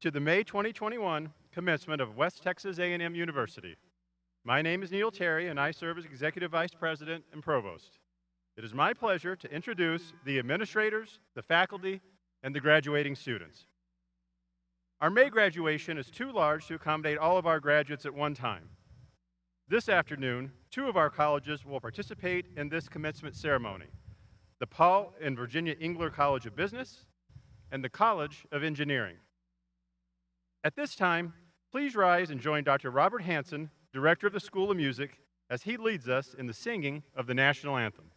to the May 2021 commencement of West Texas A&M University. My name is Neil Terry, and I serve as Executive Vice President and Provost. It is my pleasure to introduce the administrators, the faculty, and the graduating students. Our May graduation is too large to accommodate all of our graduates at one time. This afternoon, 2 of our colleges will participate in this commencement ceremony: the Paul and Virginia Engler College of Business and the College of Engineering. At this time, please rise and join Dr. Robert Hanson, Director of the School of Music, as he leads us in the singing of the national anthem.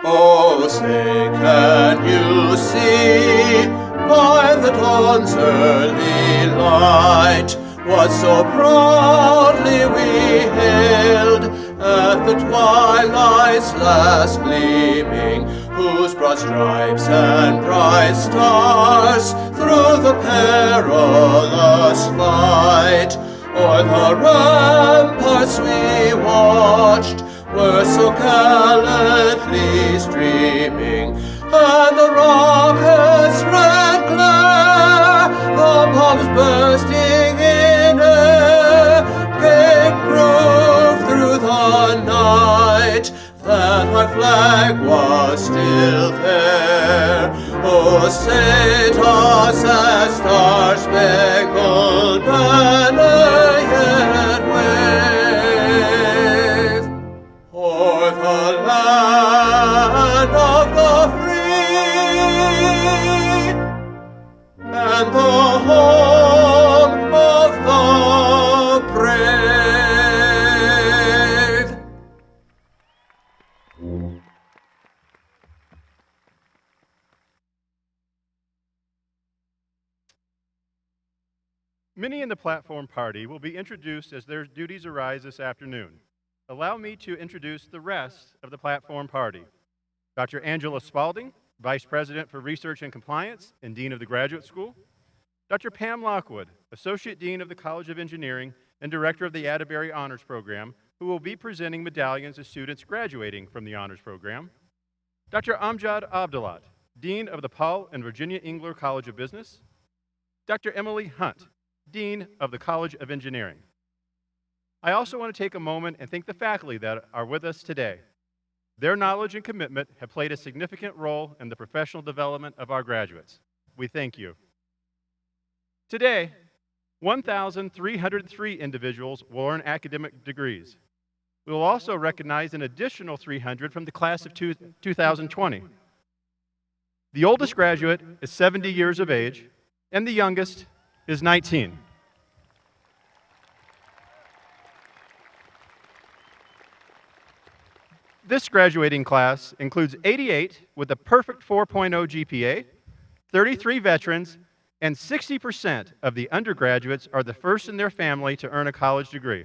Oh, say, can you see by the dawn's early light what so proudly we hailed at the twilight's last gleaming, whose broad stripes and bright stars through the perilous fight o'er the ramparts we watched were so gallantly streaming, and the rockets' red glare, the bombs bursting in air, gave proof through the night that our flag was still there. Oh, Saint us as star-spangled banner yet wave, o'er the land of the free and the home of the brave. Many in the platform party will be introduced as their duties arise this afternoon. Allow me to introduce the rest of the platform party. Dr. Angela Spalding, Vice President for Research and Compliance and Dean of the Graduate School. Dr. Pam Lockwood, Associate Dean of the College of Engineering and Director of the Atterbury Honors Program, who will be presenting medallions to students graduating from the Honors Program. Dr. Amjad Abdalat, Dean of the Paul and Virginia Engler College of Business. Dr. Emily Hunt, Dean of the College of Engineering. I also want to take a moment and thank the faculty that are with us today. Their knowledge and commitment have played a significant role in the professional development of our graduates. We thank you. Today, 1,303 individuals will earn academic degrees. We will also recognize an additional 300 from the class of 2020. The oldest graduate is 70 years of age, and the youngest is 19. This graduating class includes 88 with a perfect 4.0 GPA, 33 veterans, and 60% of the undergraduates are the first in their family to earn a college degree.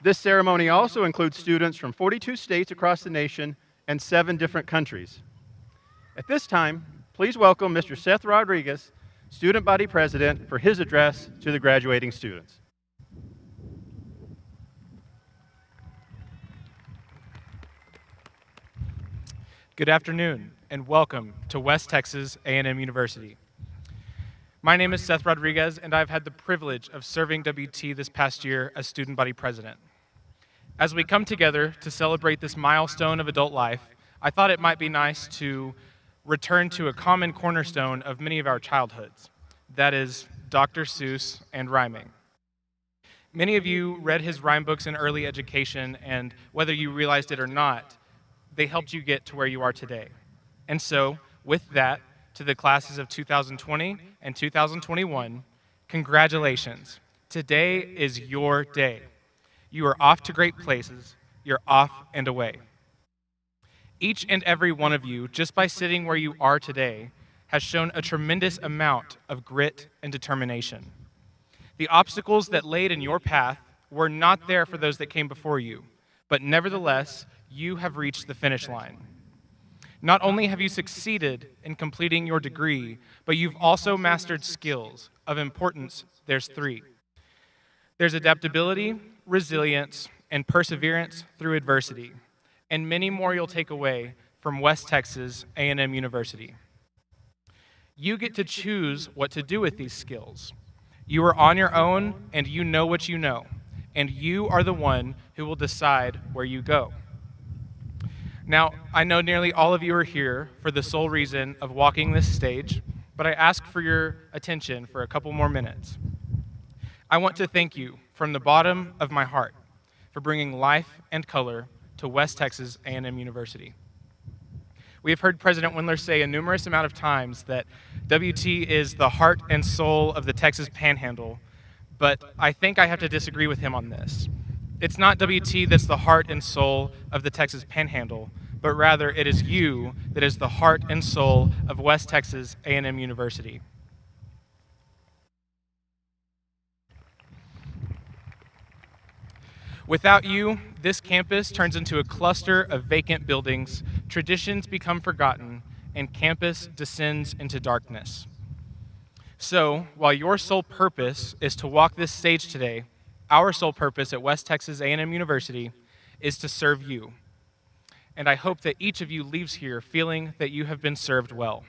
This ceremony also includes students from 42 states across the nation and 7 different countries. At this time, please welcome Mr. Seth Rodriguez, Student Body President, for his address to the graduating students. Good afternoon, and welcome to West Texas A&M University. My name is Seth Rodriguez, and I've had the privilege of serving WT this past year as Student Body President. As we come together to celebrate this milestone of adult life, I thought it might be nice to return to a common cornerstone of many of our childhoods, that is, Dr. Seuss and rhyming. Many of you read his rhyme books in early education, and whether you realized it or not, they helped you get to where you are today. And so, with that, to the classes of 2020 and 2021, congratulations. Today is your day. You are off to great places. You're off and away. Each and every one of you, just by sitting where you are today, has shown a tremendous amount of grit and determination. The obstacles that laid in your path were not there for those that came before you, but nevertheless, you have reached the finish line. Not only have you succeeded in completing your degree, but you've also mastered skills. Of importance, there's 3. There's adaptability, resilience, and perseverance through adversity, and many more you'll take away from West Texas A&M University. You get to choose what to do with these skills. You are on your own, and you know what you know, and you are the one who will decide where you go. Now, I know nearly all of you are here for the sole reason of walking this stage, but I ask for your attention for a couple more minutes. I want to thank you from the bottom of my heart for bringing life and color to West Texas A&M University. We have heard President Wendler say a numerous amount of times that WT is the heart and soul of the Texas Panhandle, but I think I have to disagree with him on this. It's not WT that's the heart and soul of the Texas Panhandle, but rather it is you that is the heart and soul of West Texas A&M University. Without you, this campus turns into a cluster of vacant buildings, traditions become forgotten, and campus descends into darkness. So, while your sole purpose is to walk this stage today, our sole purpose at West Texas A&M University is to serve you. And I hope that each of you leaves here feeling that you have been served well.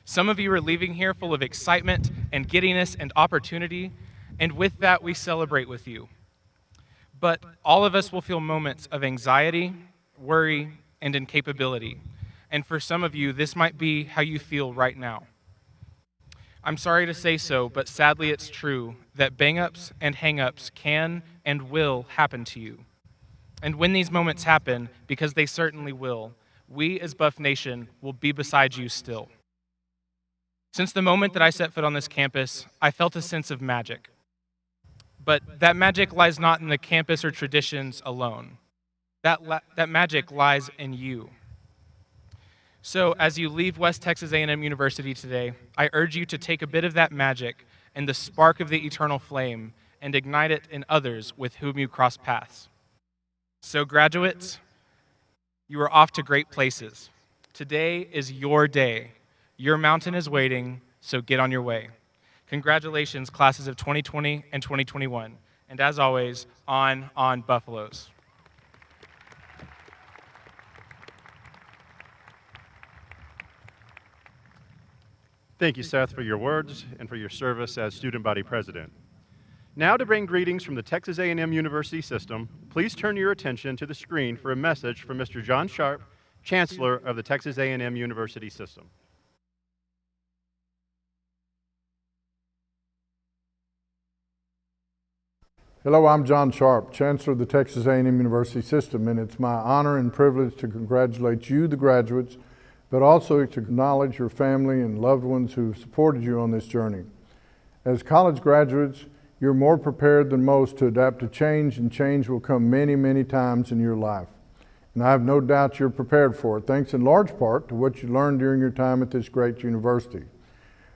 Some of you are leaving here full of excitement and giddiness and opportunity, and with that we celebrate with you. But all of us will feel moments of anxiety, worry, and incapability. And for some of you, this might be how you feel right now. I'm sorry to say so, but sadly it's true that bang-ups and hang-ups can and will happen to you. And when these moments happen, because they certainly will, we as Buff Nation will be beside you still. Since the moment that I set foot on this campus, I felt a sense of magic. But that magic lies not in the campus or traditions alone. That magic lies in you. So as you leave West Texas A&M University today, I urge you to take a bit of that magic and the spark of the eternal flame and ignite it in others with whom you cross paths. So graduates, you are off to great places. Today is your day. Your mountain is waiting, so get on your way. Congratulations, classes of 2020 and 2021. And as always, on Buffaloes. Thank you, Seth, for your words and for your service as student body president. Now to bring greetings from the Texas A&M University system, please turn your attention to the screen for a message from Mr. John Sharp, Chancellor of the Texas A&M University system. Hello, I'm John Sharp, Chancellor of the Texas A&M University system, and it's my honor and privilege to congratulate you, the graduates, but also to acknowledge your family and loved ones who supported you on this journey. As college graduates, you're more prepared than most to adapt to change, and change will come many, many times in your life. And I have no doubt you're prepared for it, thanks in large part to what you learned during your time at this great university.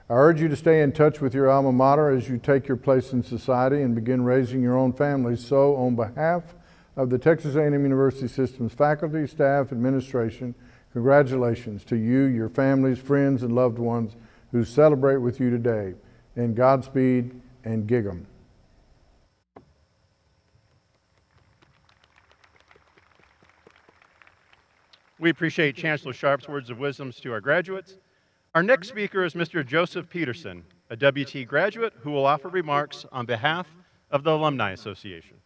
I urge you to stay in touch with your alma mater as you take your place in society and begin raising your own families. So, on behalf of the Texas A&M University system's faculty, staff, administration, congratulations to you, your families, friends, and loved ones who celebrate with you today. And Godspeed and gig 'em. We appreciate Chancellor Sharp's words of wisdom to our graduates. Our next speaker is Mr. Joseph Peterson, a WT graduate who will offer remarks on behalf of the Alumni Association.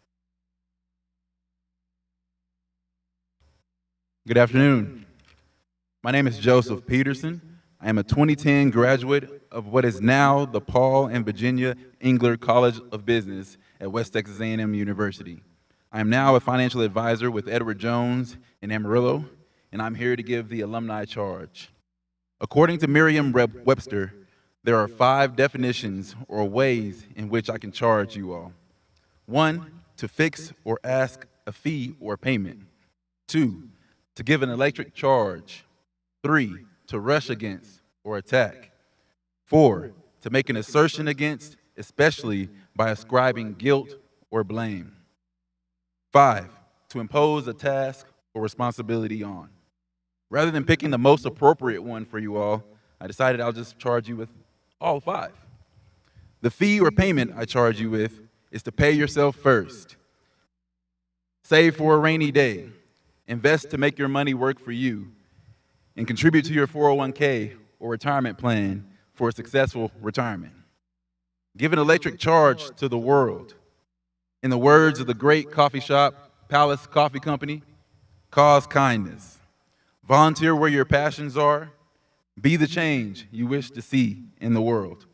Good afternoon. My name is Joseph Peterson. I am a 2010 graduate of what is now the Paul and Virginia Engler College of Business at West Texas A&M University. I am now a financial advisor with Edward Jones in Amarillo, and I'm here to give the alumni charge. According to Merriam-Webster, there are 5 definitions or ways in which I can charge you all. 1, to fix or ask a fee or payment. 2, to give an electric charge. 3, to rush against or attack. 4, to make an assertion against, especially by ascribing guilt or blame. 5, to impose a task or responsibility on. Rather than picking the most appropriate one for you all, I decided I'll just charge you with all 5. The fee or payment I charge you with is to pay yourself first. Save for a rainy day. Invest to make your money work for you. And contribute to your 401k or retirement plan for a successful retirement. Give an electric charge to the world. In the words of the great coffee shop, Palace Coffee Company, cause kindness. Volunteer where your passions are. Be the change you wish to see in the world.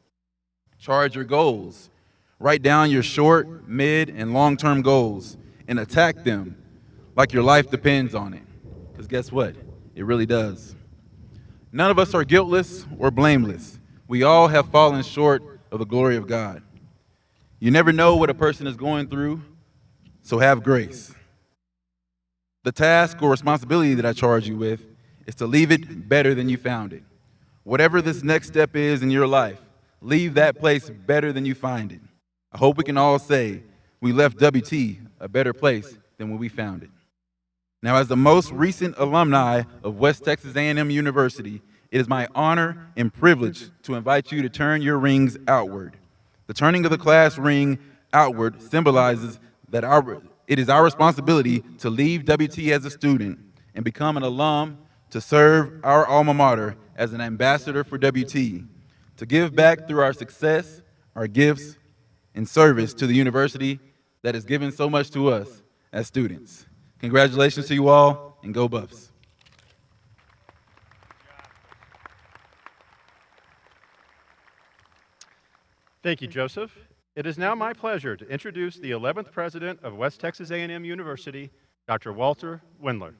Charge your goals. Write down your short, mid, and long-term goals and attack them like your life depends on it. Because guess what? It really does. None of us are guiltless or blameless. We all have fallen short of the glory of God. You never know what a person is going through, so have grace. The task or responsibility that I charge you with is to leave it better than you found it. Whatever this next step is in your life, leave that place better than you find it. I hope we can all say we left WT a better place than when we found it. Now, as the most recent alumni of West Texas A&M University, it is my honor and privilege to invite you to turn your rings outward. The turning of the class ring outward symbolizes that it is our responsibility to leave WT as a student and become an alum to serve our alma mater as an ambassador for WT, to give back through our success, our gifts, and service to the university that has given so much to us as students. Congratulations to you all, and go Buffs. Thank you, Joseph. It is now my pleasure to introduce the 11th president of West Texas A&M University, Dr. Walter Wendler.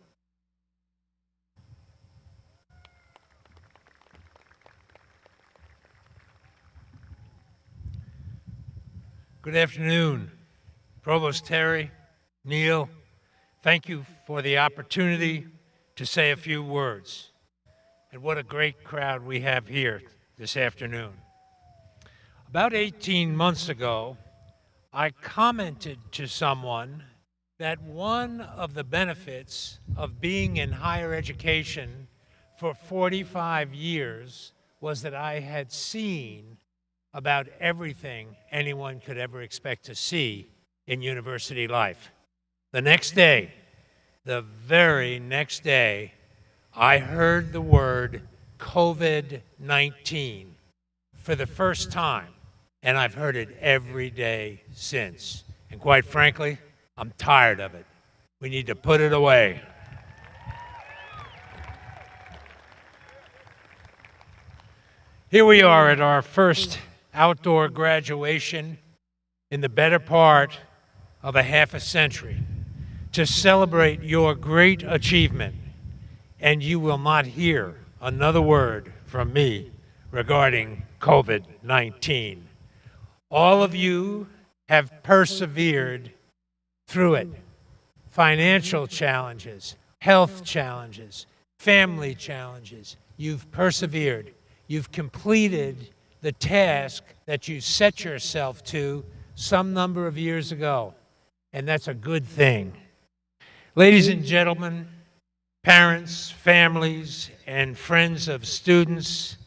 Good afternoon, Provost Terry, Neil. Thank you for the opportunity to say a few words. And what a great crowd we have here this afternoon. About 18 months ago, I commented to someone that one of the benefits of being in higher education for 45 years was that I had seen about everything anyone could ever expect to see in university life. The next day, the very next day, I heard the word COVID-19 for the first time, and I've heard it every day since. And quite frankly, I'm tired of it. We need to put it away. Here we are at our first outdoor graduation in the better part of a half a century to celebrate your great achievement, and you will not hear another word from me regarding COVID-19. All of you have persevered through it. Financial challenges, health challenges, family challenges. You've persevered. You've completed the task that you set yourself to some number of years ago, and that's a good thing. Ladies and gentlemen, parents, families, and friends of students,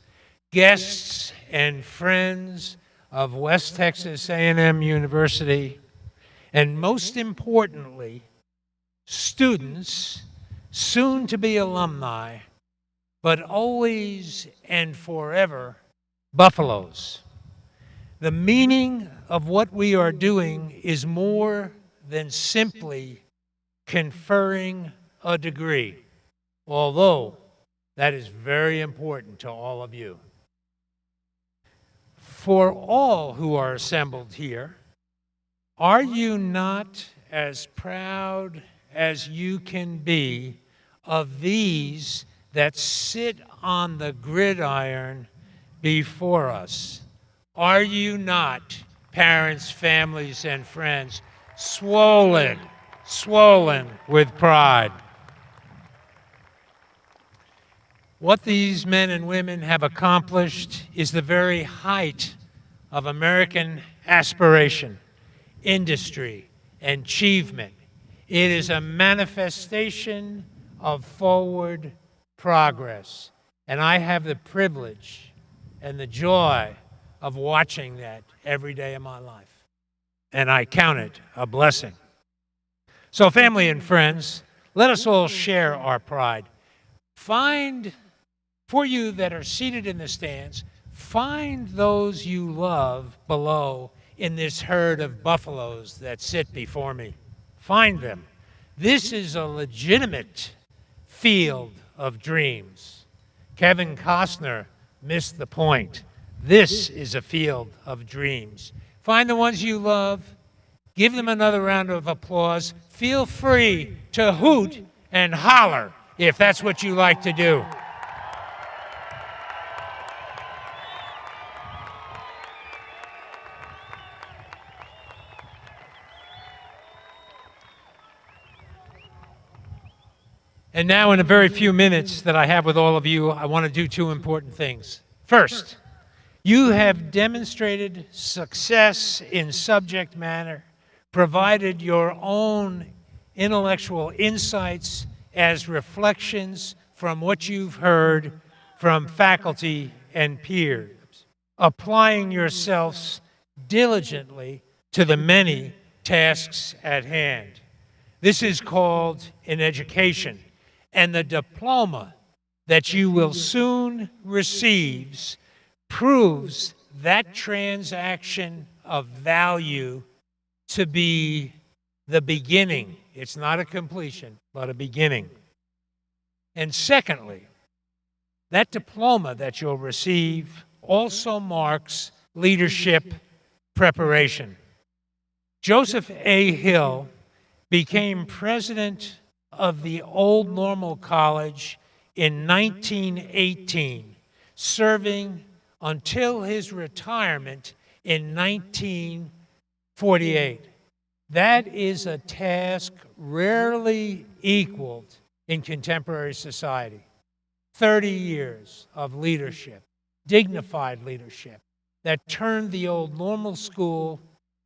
guests and friends of West Texas A&M University, and most importantly, students, soon to be alumni, but always and forever Buffaloes. The meaning of what we are doing is more than simply conferring a degree, although that is very important to all of you. For all who are assembled here, are you not as proud as you can be of these that sit on the gridiron before us? Are you not, parents, families, and friends, swollen with pride? What these men and women have accomplished is the very height of American aspiration, industry, and achievement. It is a manifestation of forward progress. And I have the privilege and the joy of watching that every day of my life. And I count it a blessing. So, family and friends, let us all share our pride. Find, for you that are seated in the stands, find those you love below in this herd of buffaloes that sit before me. Find them. This is a legitimate field of dreams. Kevin Costner missed the point. This is a field of dreams. Find the ones you love. Give them another round of applause. Feel free to hoot and holler if that's what you like to do. And now, in the very few minutes that I have with all of you, I want to do two important things. First, you have demonstrated success in subject matter, provided your own intellectual insights as reflections from what you've heard from faculty and peers, applying yourselves diligently to the many tasks at hand. This is called an education, and the diploma that you will soon receive proves that transaction of value to be the beginning. It's not a completion, but a beginning. And secondly, that diploma that you'll receive also marks leadership preparation. Joseph A. Hill became president of the Old Normal College in 1918, serving until his retirement in 1948. That is a task rarely equaled in contemporary society. 30 years of leadership, dignified leadership, that turned the Old Normal School,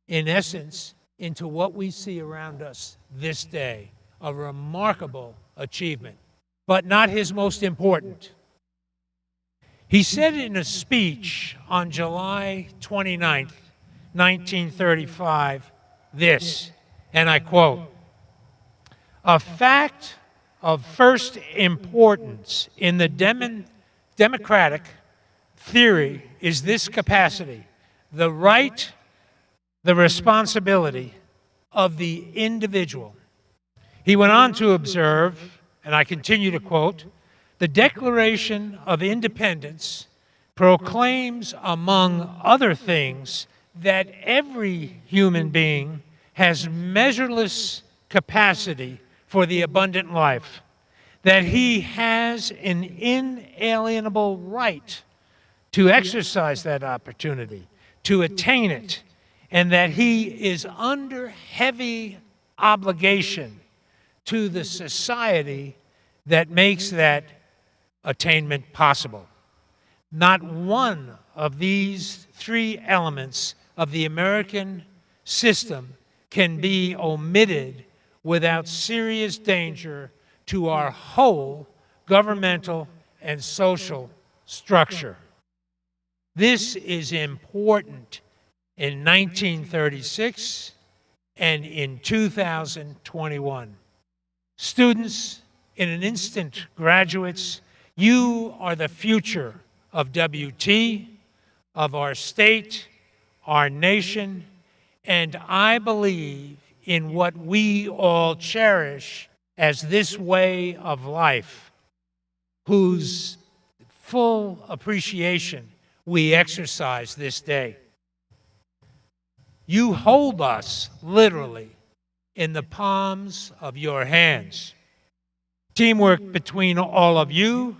in essence, into what we see around us this day. A remarkable achievement, but not his most important. He said in a speech on July 29th, 1935, this, and I quote, "A fact of first importance in the democratic theory is this capacity, the right, the responsibility of the individual." He went on to observe, and I continue to quote, "The Declaration of Independence proclaims, among other things, that every human being has measureless capacity for the abundant life, that he has an inalienable right to exercise that opportunity, to attain it, and that he is under heavy obligation to the society that makes that attainment possible. Not one of these three elements of the American system can be omitted without serious danger to our whole governmental and social structure. This is important in 1936 and in 2021. Students, in an instant, graduates, you are the future of WT, of our state, our nation, and I believe in what we all cherish as this way of life, whose full appreciation we exercise this day. You hold us literally in the palms of your hands. Teamwork between all of you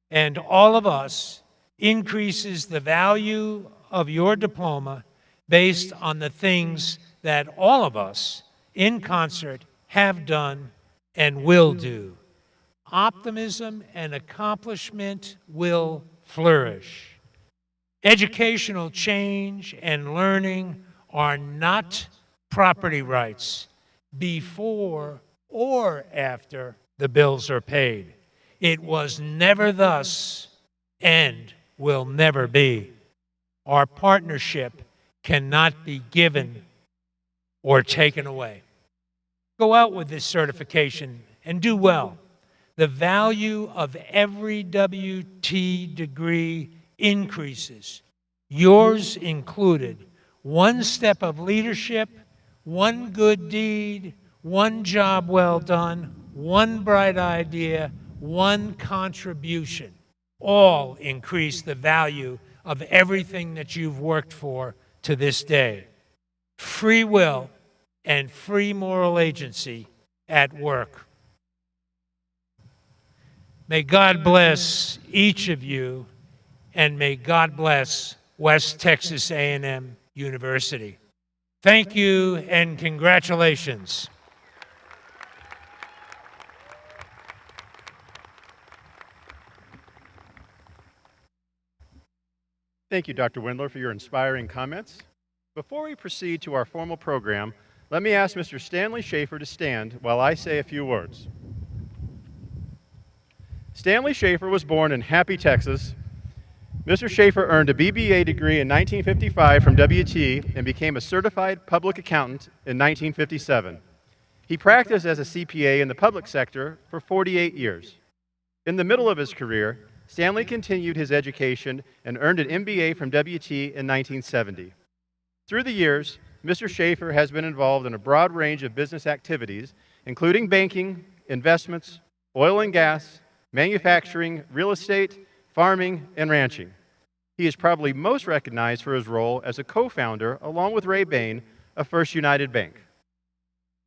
and all of us increases the value of your diploma based on the things that all of us in concert have done and will do. Optimism and accomplishment will flourish. Educational change and learning are not property rights before or after the bills are paid. It was never thus and will never be. Our partnership cannot be given or taken away. Go out with this certification and do well. The value of every WT degree increases, yours included. One step of leadership, one good deed, one job well done, one bright idea, one contribution, all increase the value of everything that you've worked for to this day. Free will and free moral agency at work. May God bless each of you, and may God bless West Texas A&M University. Thank you and congratulations. Thank you, Dr. Wendler, for your inspiring comments. Before we proceed to our formal program, let me ask Mr. Stanley Schaefer to stand while I say a few words. Stanley Schaefer was born in Happy, Texas. Mr. Schaefer earned a BBA degree in 1955 from WT and became a certified public accountant in 1957. He practiced as a CPA in the public sector for 48 years. In the middle of his career, Stanley continued his education and earned an MBA from WT in 1970. Through the years, Mr. Schaefer has been involved in a broad range of business activities, including banking, investments, oil and gas, manufacturing, real estate, farming, and ranching. He is probably most recognized for his role as a co-founder, along with Ray Bain, of First United Bank.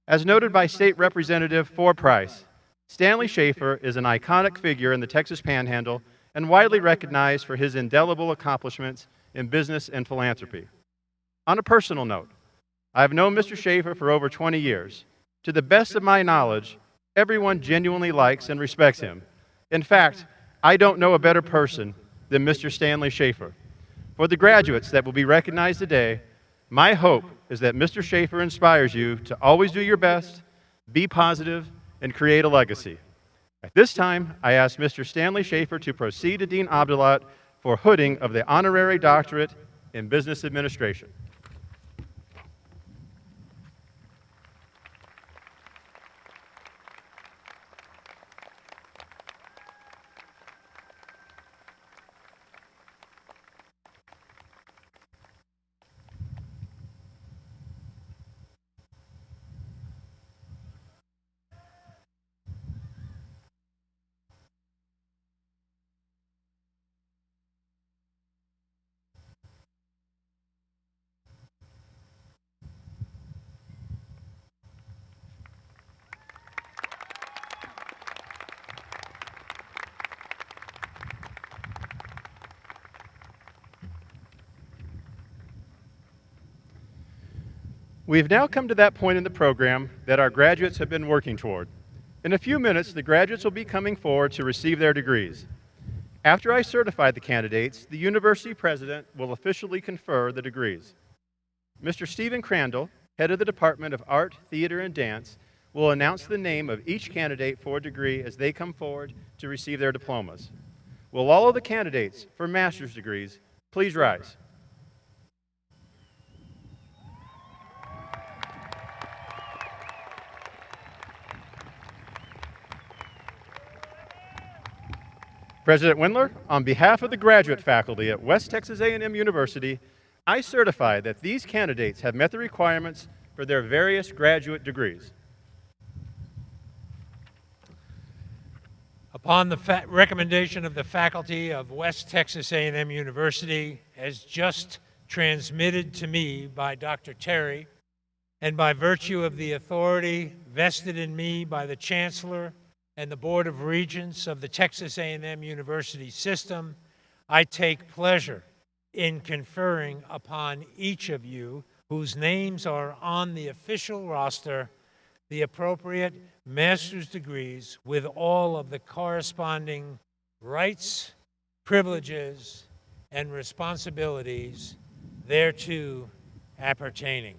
As noted by State Representative Ford Price, Stanley Schaefer is an iconic figure in the Texas Panhandle and widely recognized for his indelible accomplishments in business and philanthropy. On a personal note, I've known Mr. Schaefer for over 20 years. To the best of my knowledge, everyone genuinely likes and respects him. In fact, I don't know a better person than Mr. Stanley Schaefer. For the graduates that will be recognized today, my hope is that Mr. Schaefer inspires you to always do your best, be positive, and create a legacy. At this time, I ask Mr. Stanley Schaefer to proceed to Dean Abdulat for hooding of the Honorary Doctorate in Business Administration. We've now come to that point in the program that our graduates have been working toward. In a few minutes, the graduates will be coming forward to receive their degrees. After I certify the candidates, the university president will officially confer the degrees. Mr. Stephen Crandall, head of the Department of Art, Theater, and Dance, will announce the name of each candidate for a degree as they come forward to receive their diplomas. Will all of the candidates for master's degrees please rise? President Wendler, on behalf of the graduate faculty at West Texas A&M University, I certify that these candidates have met the requirements for their various graduate degrees. Upon the recommendation of the faculty of West Texas A&M University, as just transmitted to me by Dr. Terry, and by virtue of the authority vested in me by the Chancellor and the Board of Regents of the Texas A&M University system, I take pleasure in conferring upon each of you whose names are on the official roster the appropriate master's degrees with all of the corresponding rights, privileges, and responsibilities thereto appertaining.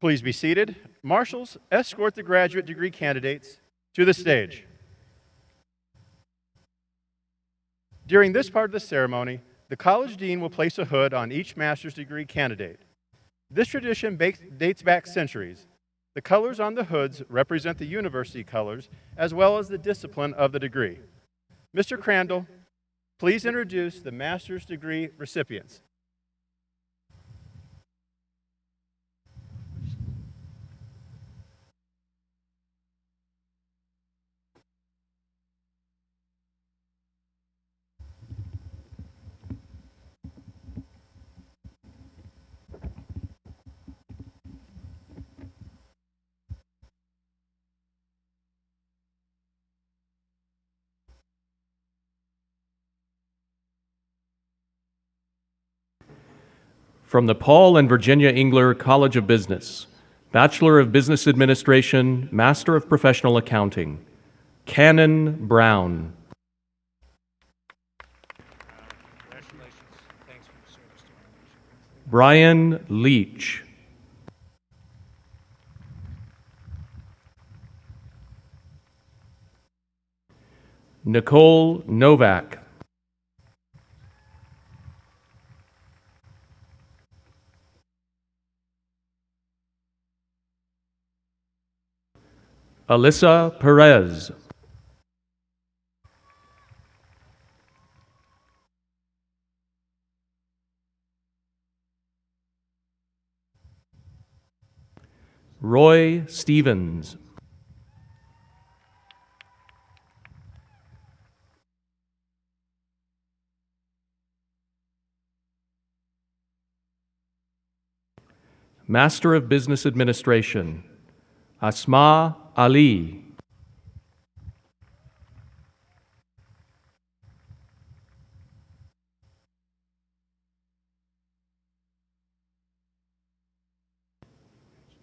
Please be seated. Marshals, escort the graduate degree candidates to the stage. During this part of the ceremony, the college dean will place a hood on each master's degree candidate. This tradition dates back centuries. The colors on the hoods represent the university colors as well as the discipline of the degree. Mr. Crandall, please introduce the master's degree recipients. From the Paul and Virginia Engler College of Business, Bachelor of Business Administration, Master of Professional Accounting, Cannon Brown. Congratulations. Thanks for the service to our nation. Brian Leach. Nicole Novak. Alyssa Perez. Roy Stevens. Master of Business Administration, Asma Ali.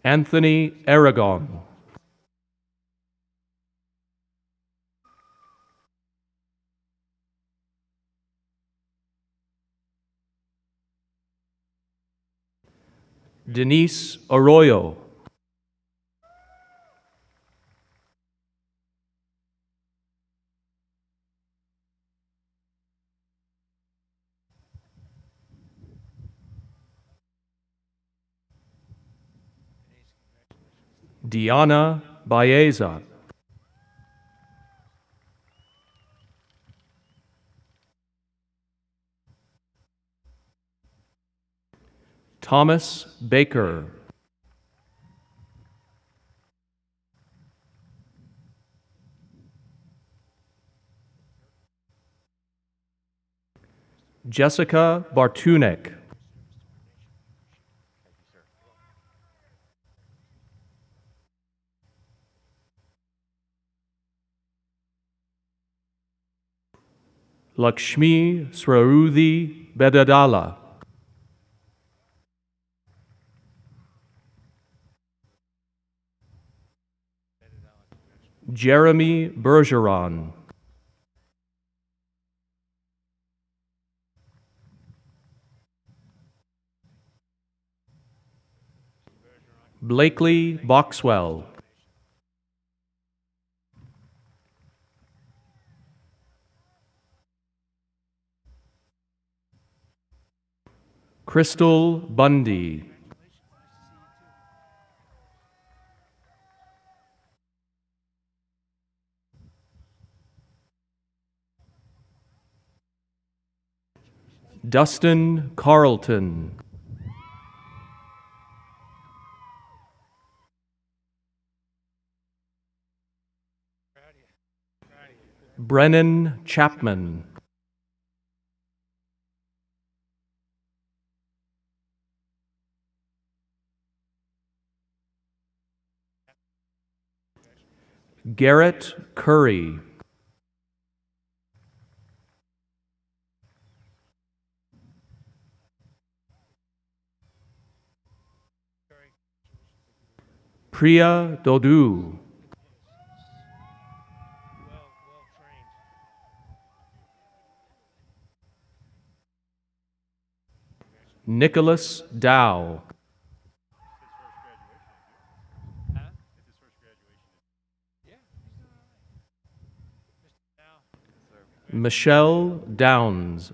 Anthony Aragon. Denise Arroyo. Diana Baeza. Thomas Baker. Jessica Bartunek. Lakshmi Swarudhi Bedadala. Jeremy Bergeron. Blakely Boxwell. Crystal Bundy. Dustin Carlton. Brennan Chapman. Garrett Curry. Priya Dodu. Well trained. Nicholas Dow. Michelle Downs.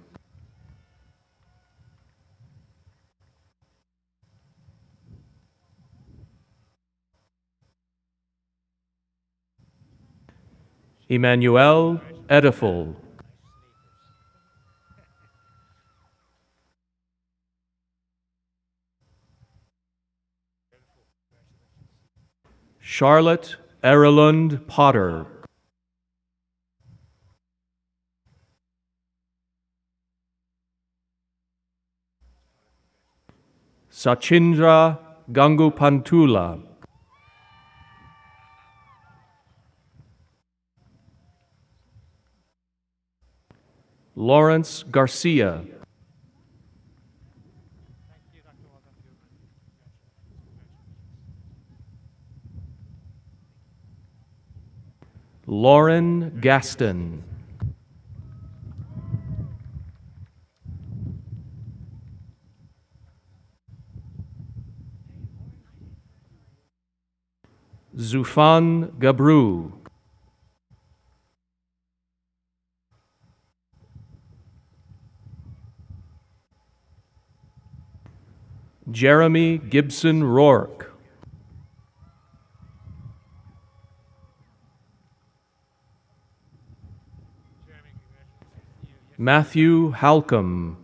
Emmanuel Ediful. Charlotte Erelund Potter. Sachindra Gangupantula. Lawrence Garcia. Lauren Gaston. Zufan Gabru. Jeremy Gibson Rourke. Matthew Halcomb.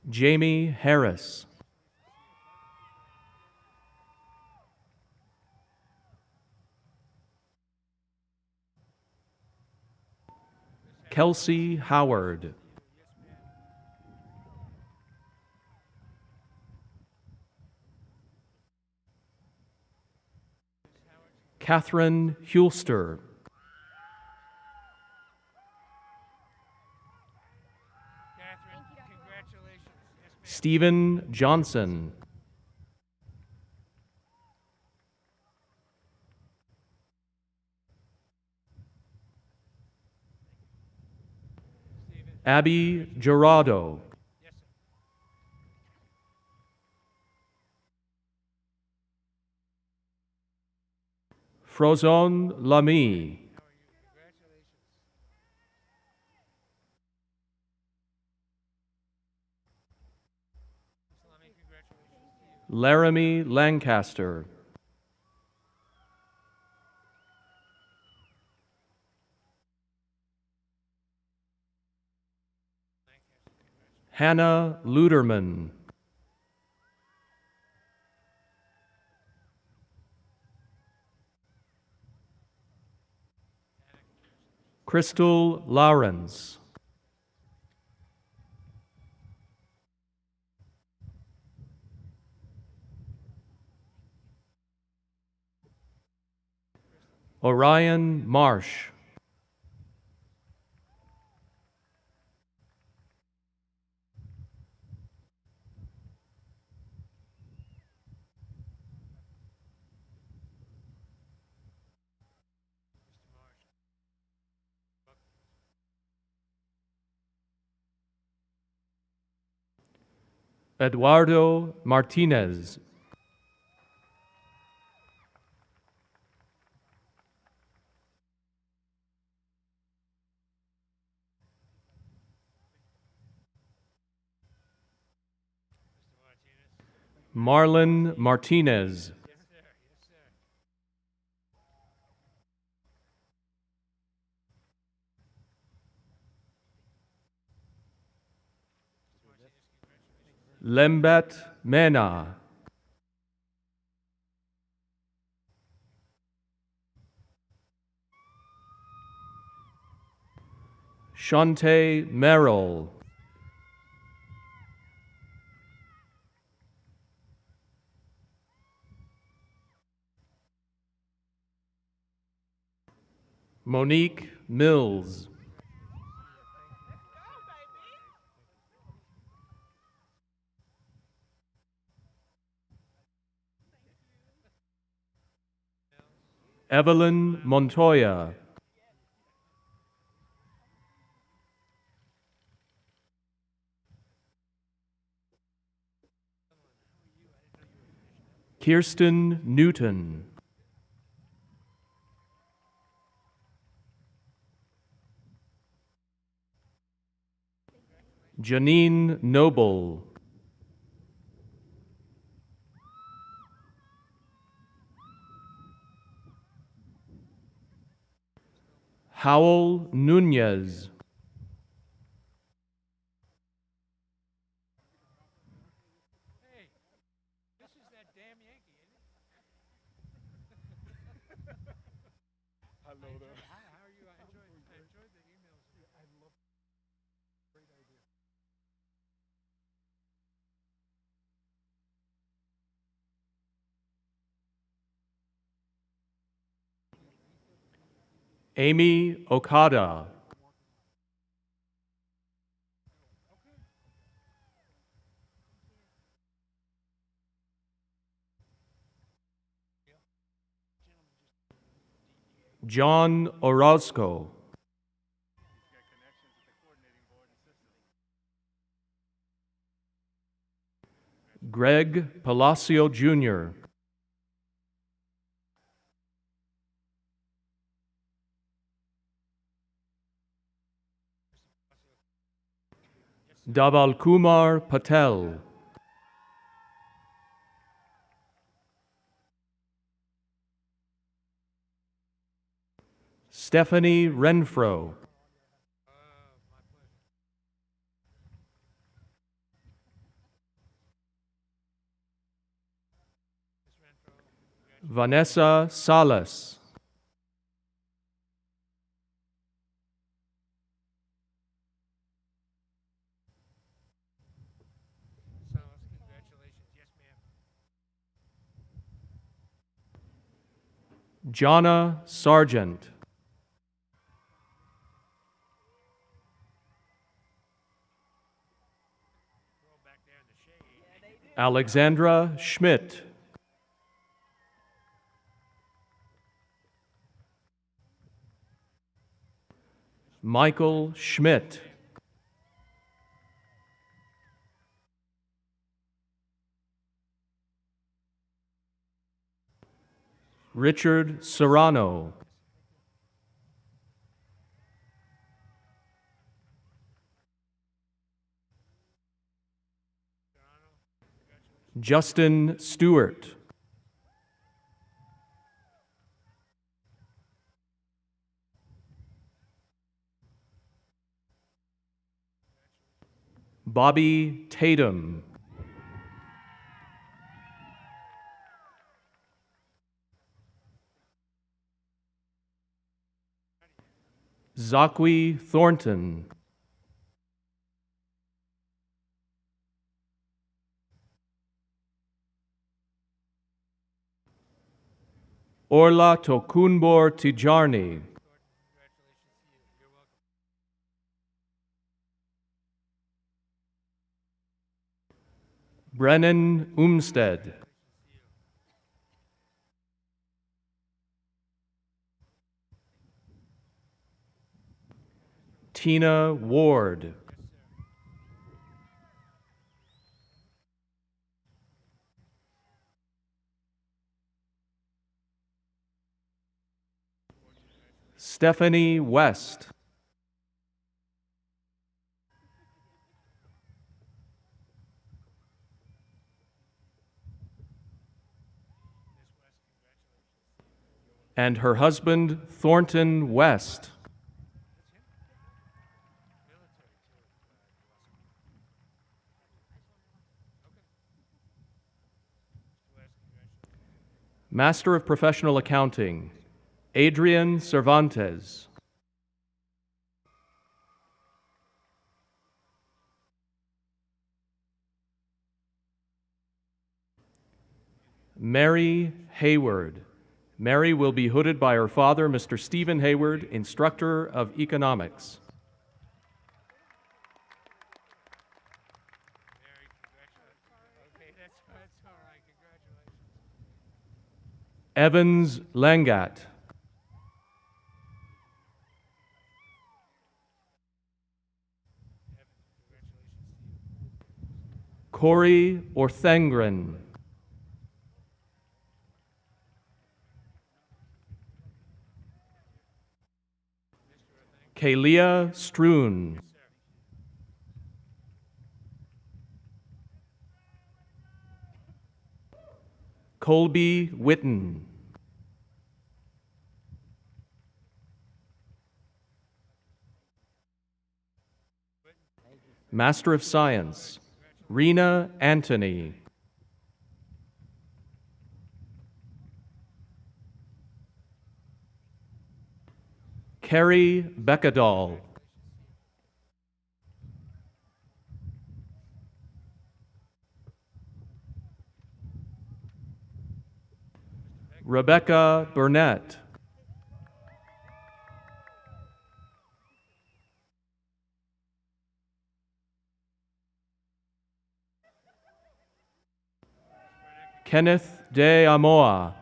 Jamie Harris. Kelsey Howard. Catherine Hulster. Stephen Johnson. Abby Gerardo. Frozon Lamy. Laramie Lancaster. Hannah Luderman. Crystal Lawrence. Orion Marsh. Eduardo Martinez. Marlon Martinez. Lembet Mena. Shante Merrill. Monique Mills. Evelyn Montoya. Kirsten Newton. Janine Noble. Howell Nunez. Amy Okada. John Orozco. Greg Palacio Jr. Dhaval Kumar Patel. Stephanie Renfro. Vanessa Salas. Jonna Sargent. Alexandra Schmidt. Michael Schmidt. Richard Serrano. Justin Stewart. Bobby Tatum. Zaqui Thornton. Orla Tokunbor Tijarni. Brennan Umstead. Tina Ward. Stephanie West. And her husband, Thornton West. Master of Professional Accounting, Adrian Cervantes. Mary Hayward. Mary will be hooded by her father, Mr. Stephen Hayward, instructor of economics. Evans Langat. Corey Orthengren. Kalia Stroon. Colby Witten. Master of Science, Rena Anthony. Carrie Beckadal. Rebecca Burnett. Kenneth De Amoa.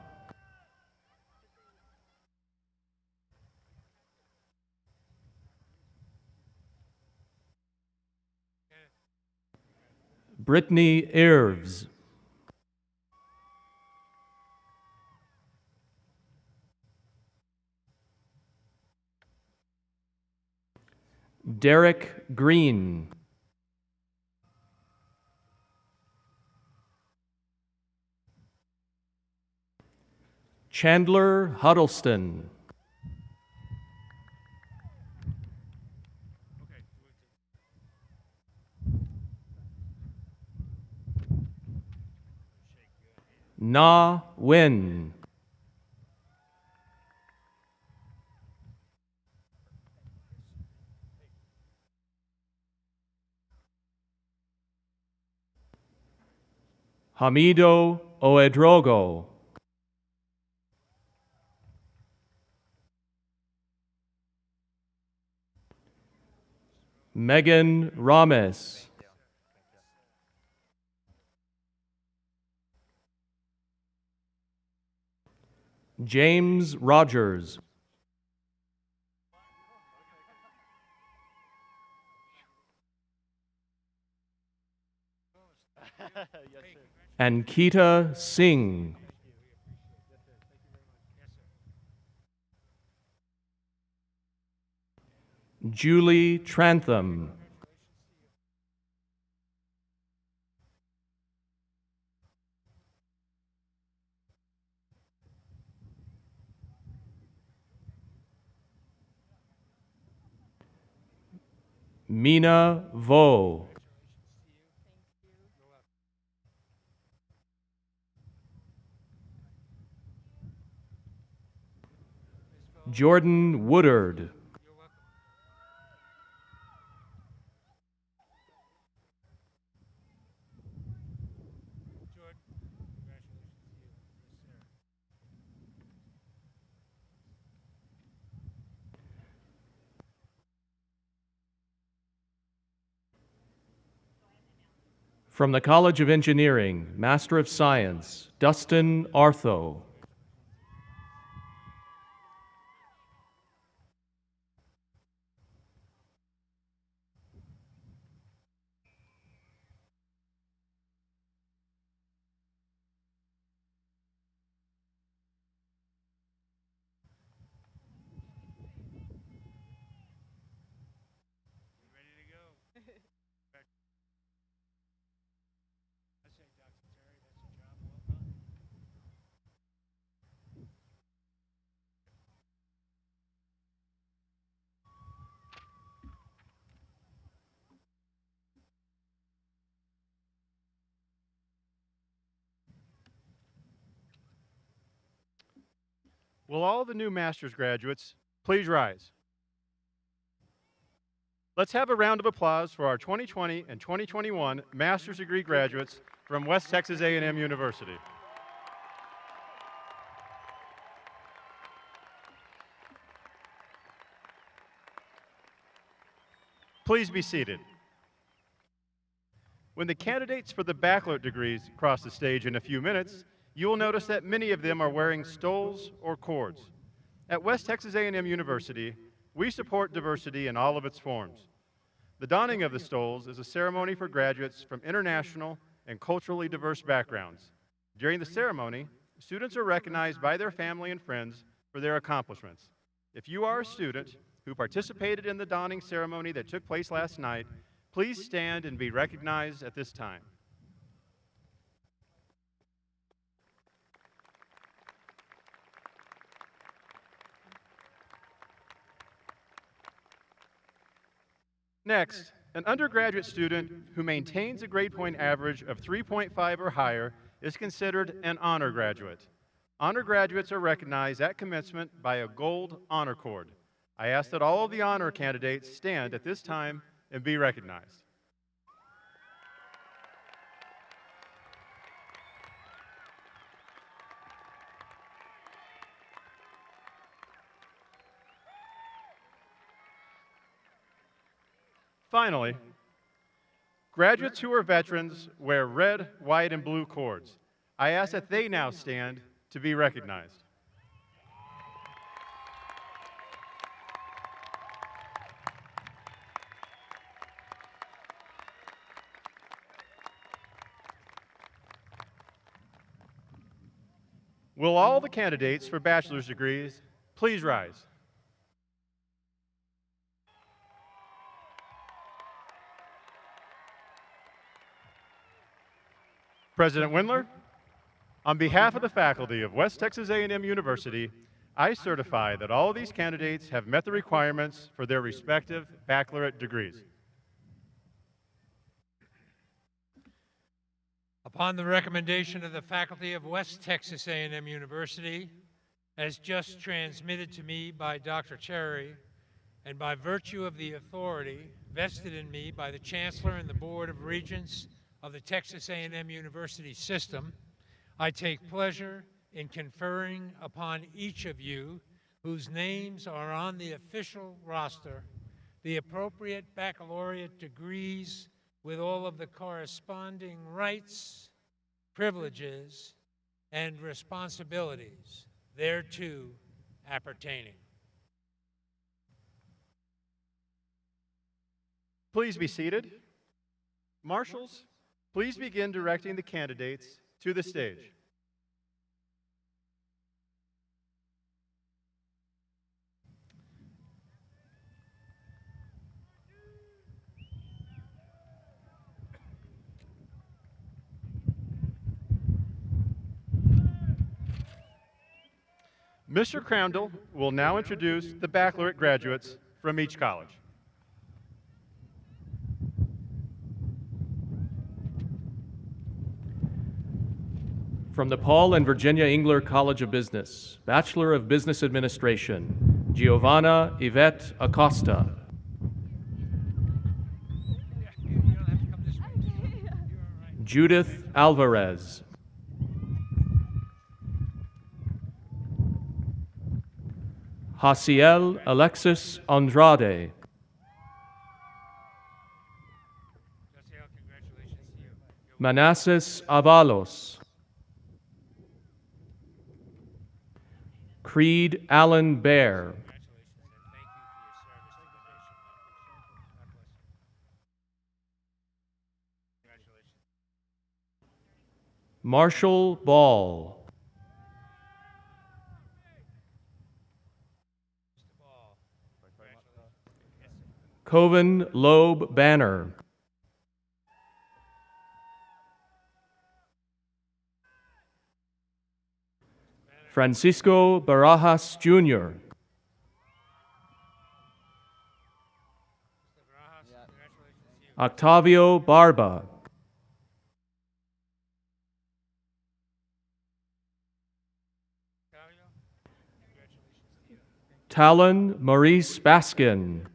Brittany Irves. Derek Green. Chandler Huddleston. Na Win. Hamido Oedrogo. Megan Rames. James Rogers. And Kita Singh. Julie Trantham. Mina Vo. Jordan Woodard. From the College of Engineering, Master of Science, Dustin Artho. Will all the new master's graduates please rise? Let's have a round of applause for our 2020 and 2021 master's degree graduates from West Texas A&M University. Please be seated. When the candidates for the bachelor degrees cross the stage in a few minutes, you will notice that many of them are wearing stoles or cords. At West Texas A&M University, we support diversity in all of its forms. The donning of the stoles is a ceremony for graduates from international and culturally diverse backgrounds. During the ceremony, students are recognized by their family and friends for their accomplishments. If you are a student who participated in the donning ceremony that took place last night, please stand and be recognized at this time. Next, an undergraduate student who maintains a grade point average of 3.5 or higher is considered an honor graduate. Honor graduates are recognized at commencement by a gold honor cord. I ask that all of the honor candidates stand at this time and be recognized. Finally, graduates who are veterans wear red, white, and blue cords. I ask that they now stand to be recognized. Will all the candidates for bachelor's degrees please rise? President Wendler, on behalf of the faculty of West Texas A&M University, I certify that all of these candidates have met the requirements for their respective baccalaureate degrees. Upon the recommendation of the faculty of West Texas A&M University, as just transmitted to me by Dr. Cherry, and by virtue of the authority vested in me by the Chancellor and the Board of Regents of the Texas A&M University system, I take pleasure in conferring upon each of you whose names are on the official roster the appropriate baccalaureate degrees with all of the corresponding rights, privileges, and responsibilities thereto appertaining. Please be seated. Marshals, please begin directing the candidates to the stage. Mr. Crandall will now introduce the baccalaureate graduates from each college. From the Paul and Virginia Engler College of Business, Bachelor of Business Administration, Giovanna Yvette Acosta. Judith Alvarez. Hasiel Alexis Andrade. Manassas Avalos. Creed Allen Bear. Marshall Ball. Coven Loeb Banner. Francisco Barajas Jr. Octavio Barba. Talon Maurice Baskin.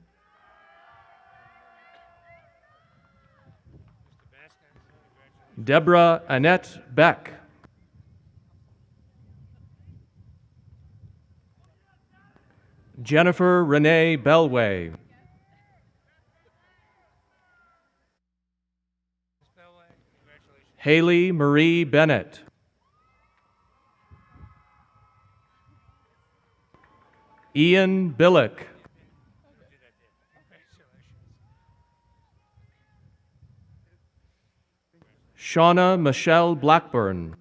Deborah Annette Beck. Jennifer Renee Belway. Haley Marie Bennett. Ian Billick. Shauna Michelle Blackburn.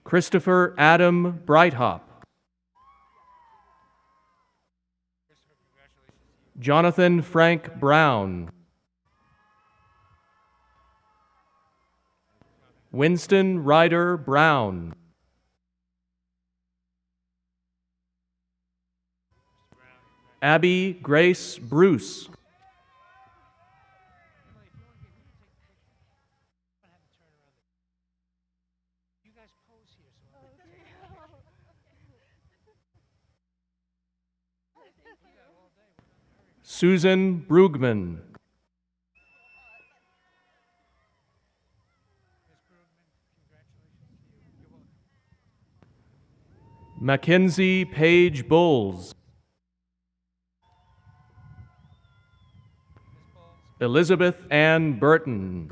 Christopher Adam Breithop. Jonathan Frank Brown. Winston Ryder Brown. Abby Grace Bruce. Susan Brugman. Mackenzie Page Bowles. Elizabeth Ann Burton.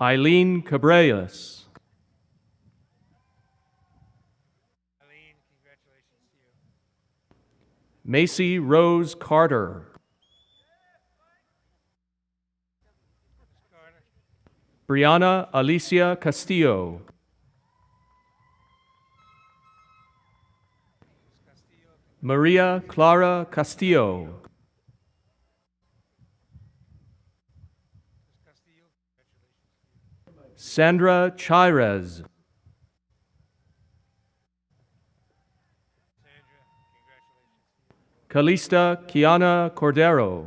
Eileen Cabrillas. Macy Rose Carter. Brianna Alicia Castillo. Maria Clara Castillo. Sandra Chirez. Calista Kiana Cordero.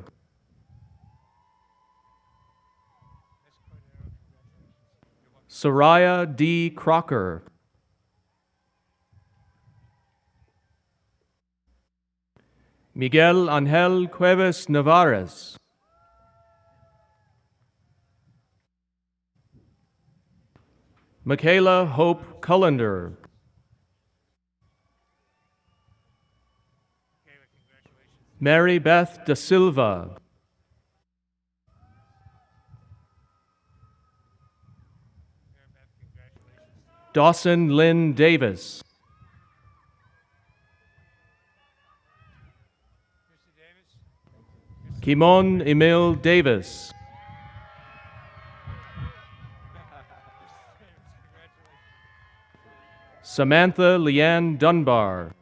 Soraya D. Crocker. Miguel Angel Cuevas Navarez. Michaela Hope Cullender. Mary Beth Da Silva. Dawson Lynn Davis. Kimon Emil Davis. Samantha Leanne Dunbar.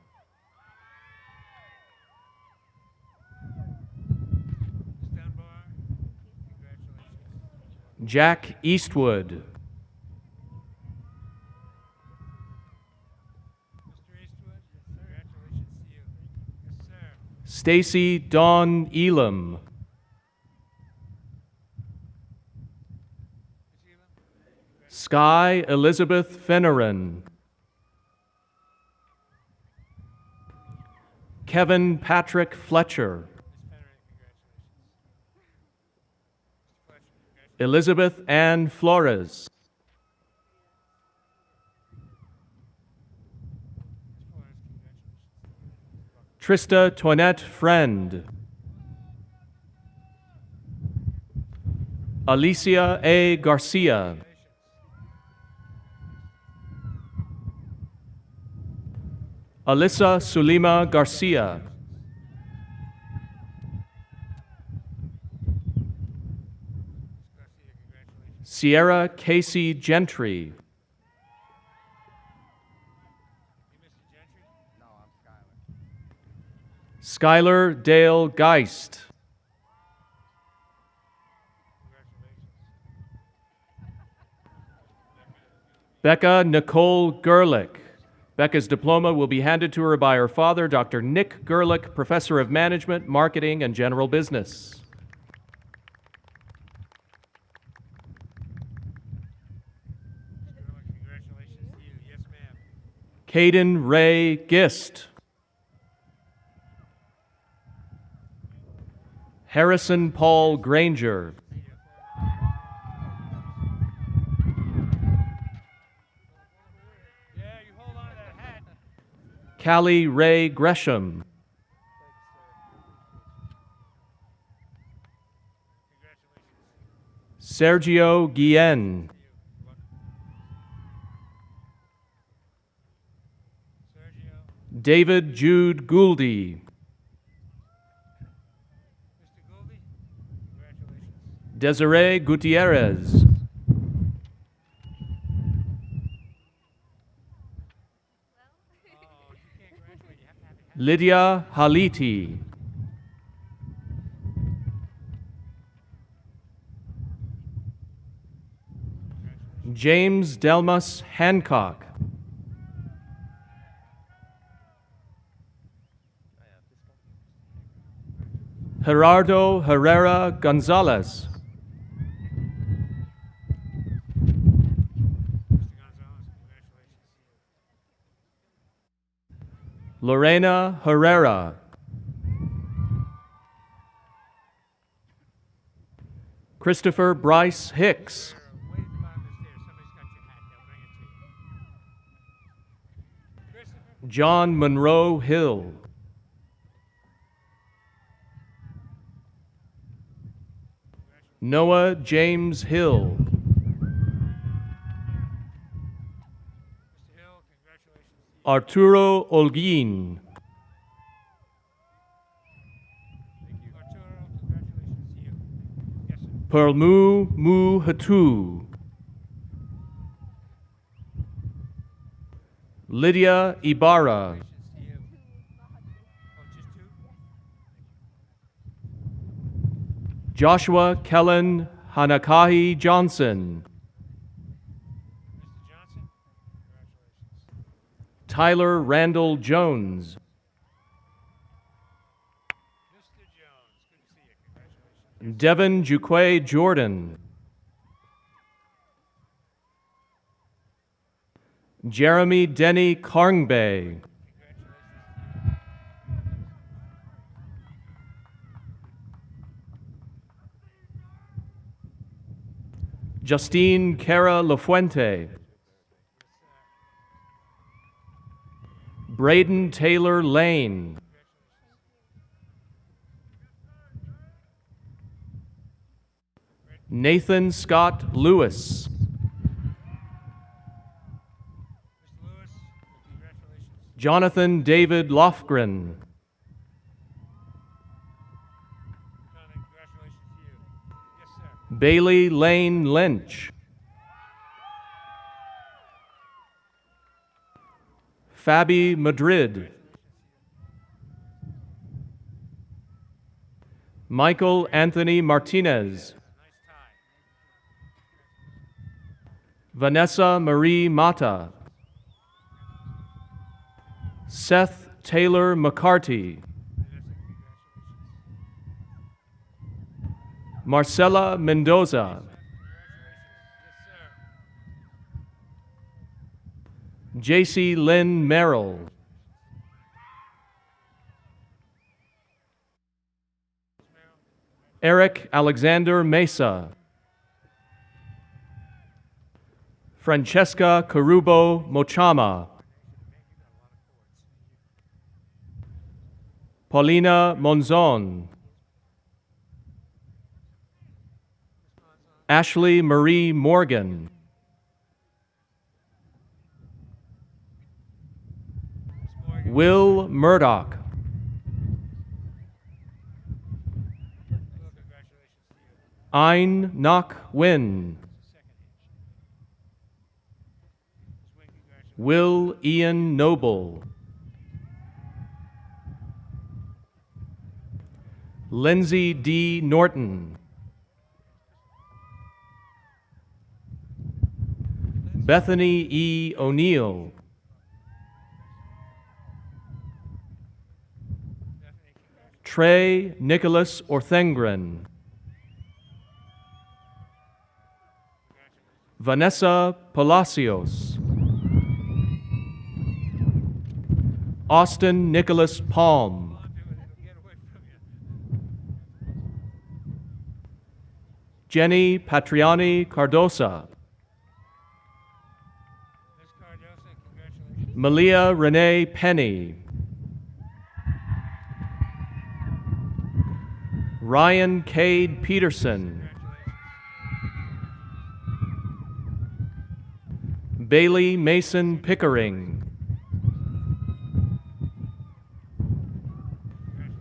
Jack Eastwood. Stacy Dawn Elam. Sky Elizabeth Fenneran. Kevin Patrick Fletcher. Elizabeth Ann Flores. Trista Toinette Friend. Alicia A. Garcia. Alyssa Sulima Garcia. Sierra Casey Gentry. Skylar Dale Geist. Becca Nicole Gerlich. Becca's diploma will be handed to her by her father, Dr. Nick Gerlich, Professor of Management, Marketing, and General Business. Congratulations to you. Yes, ma'am. Caden Ray Gist. Harrison Paul Granger. Yeah, you hold on to that hat. Callie Ray Gresham. Sergio Guillen. David Jude Gouldy. Mr. Goldie, congratulations. Desiree Gutierrez. Lydia Haliti. James Delmas Hancock. Gerardo Herrera Gonzalez. Lorena Herrera. Christopher Bryce Hicks. John Monroe Hill. Noah James Hill. Arturo Olguin. Perlmu Mu Hatu. Lydia Ibarra. Joshua Kellen Hanakahi Johnson. Tyler Randall Jones. Devin Juque Jordan. Jeremy Denny Karngbay. Justine Cara Lafuente. Braden Taylor Lane. Nathan Scott Lewis. Jonathan David Lofgren. Bailey Lane Lynch. Fabi Madrid. Michael Anthony Martinez. Vanessa Marie Mata. Seth Taylor McCarty. Marcela Mendoza. J.C. Lynn Merrill. Eric Alexander Mesa. Francesca Carubo Mochama. Paulina Monzon. Ashley Marie Morgan. Will Murdoch. Ein Nok Win. Will Ian Noble. Lindsay D. Norton. Bethany E. O'Neill. Trey Nicholas Orthengren. Vanessa Palacios. Austin Nicholas Palm. Jenny Patriani Cardosa. Malia Renee Penny. Ryan Cade Peterson. Bailey Mason Pickering.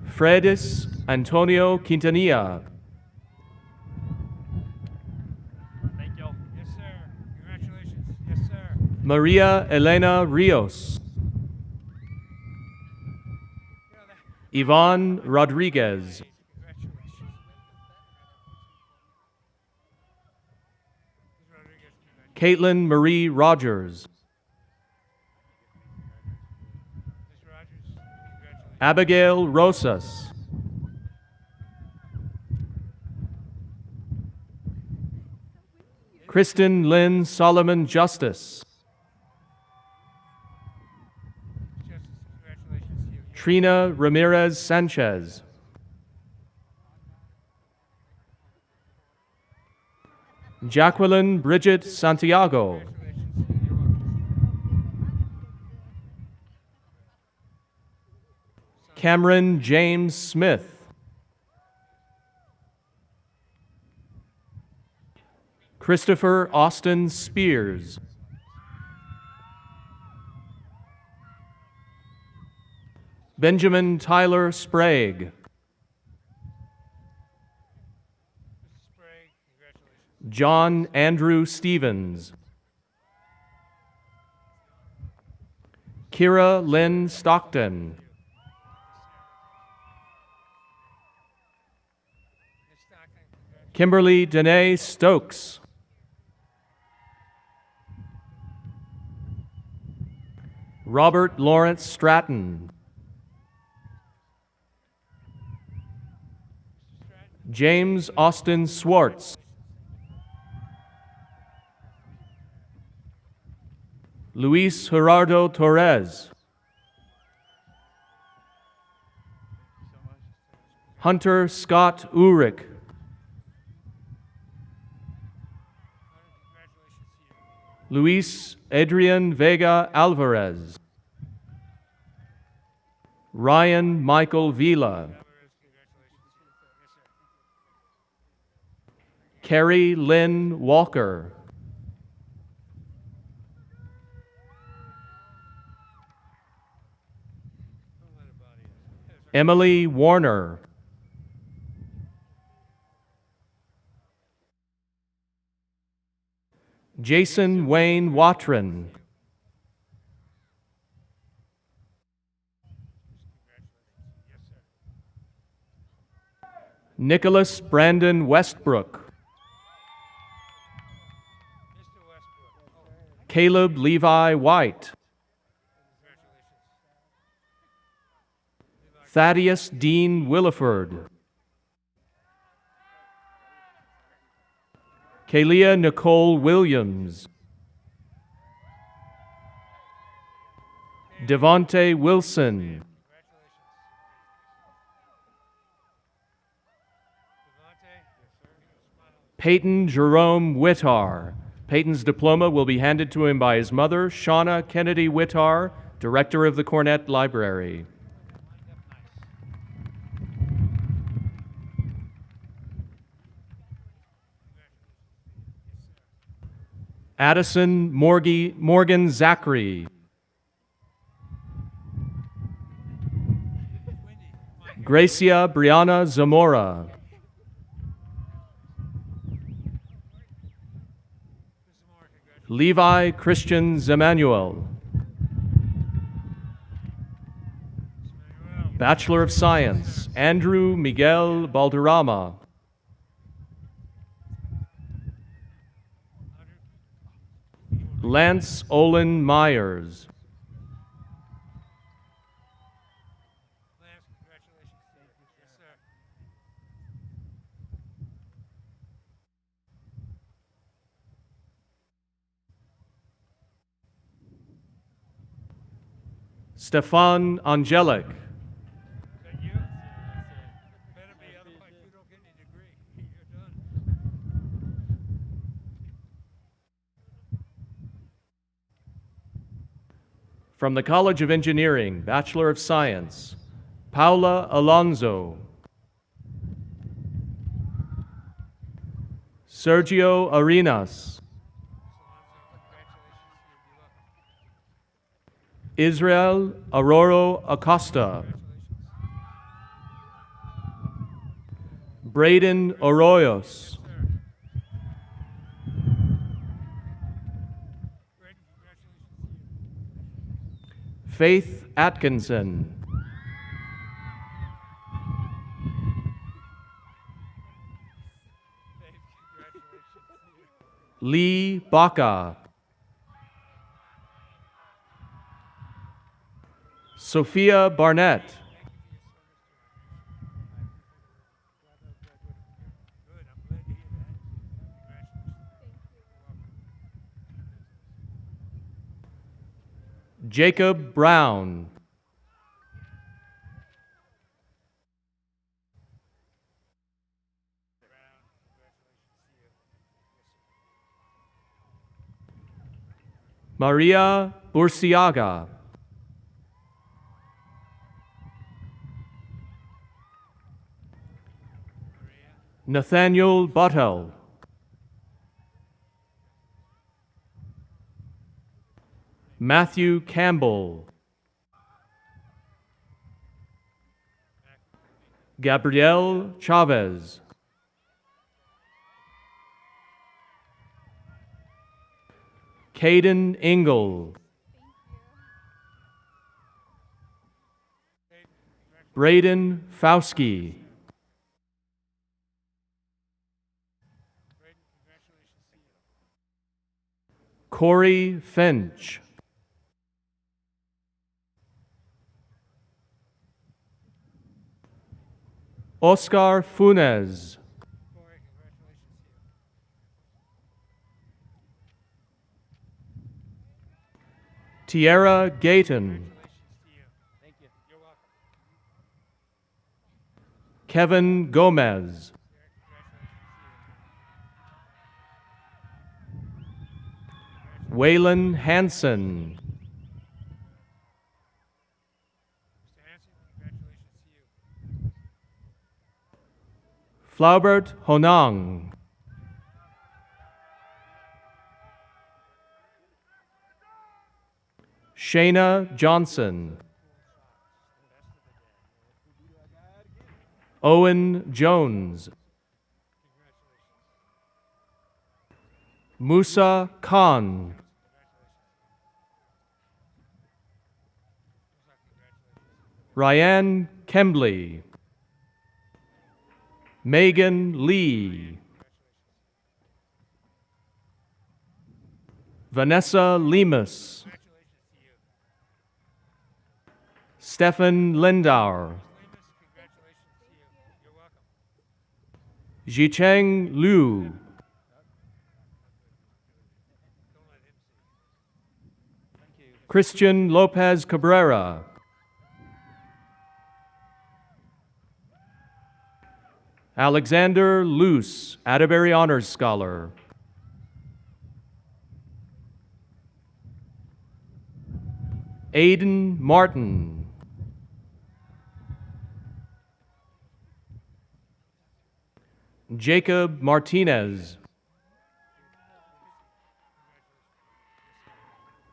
Fredis Antonio Quintanilla. Thank you. Yes, sir. Congratulations. Yes, sir. Maria Elena Rios. Yvonne Rodriguez. Caitlin Marie Rogers. Abigail Rosas. Kristen Lynn Solomon Justice. Trina Ramirez Sanchez. Jacqueline Bridget Santiago. Cameron James Smith. Christopher Austin Spears. Benjamin Tyler Sprague. John Andrew Stevens. Kira Lynn Stockton. Kimberly Danae Stokes. Robert Lawrence Stratton. James Austin Swartz. Luis Gerardo Torres. Hunter Scott Ulrich. Luis Adrian Vega Alvarez. Ryan Michael Vila. Carrie Lynn Walker. Emily Warner. Jason Wayne Watron. Nicholas Brandon Westbrook. Caleb Levi White. Thaddeus Dean Williford. Kalia Nicole Williams. Devontae Wilson. Peyton Jerome Whittar. Peyton's diploma will be handed to him by his mother, Shauna Kennedy Whittar, Director of the Cornett Library. Addison Morgan Zachary. Gracia Brianna Zamora. Levi Christian Zemanuel. Bachelor of Science, Andrew Miguel Balderrama. Lance Olin Myers. Stefan Angelic. From the College of Engineering, Bachelor of Science, Paula Alonso. Sergio Arenas. Israel Aurora Acosta. Braden Arroyos. Faith Atkinson. Lee Baca, Sophia Barnett, Jacob Brown, Maria Burciaga, Nathaniel Buttel, Matthew Campbell, Gabrielle Chavez, Caden Engel, Braden Fauski, Corey Finch, Oscar Funes, Tierra Gayton, Kevin Gomez, Waylon Hansen, Flaubert Honang, Shayna Johnson, Owen Jones, Musa Khan, Ryan Kembley, Megan Lee, Vanessa Lemus, Stefan Lindauer, Jicheng Liu, Christian Lopez Cabrera, Alexander Luce, Atterbury Honors Scholar, Aiden Martin, Jacob Martinez,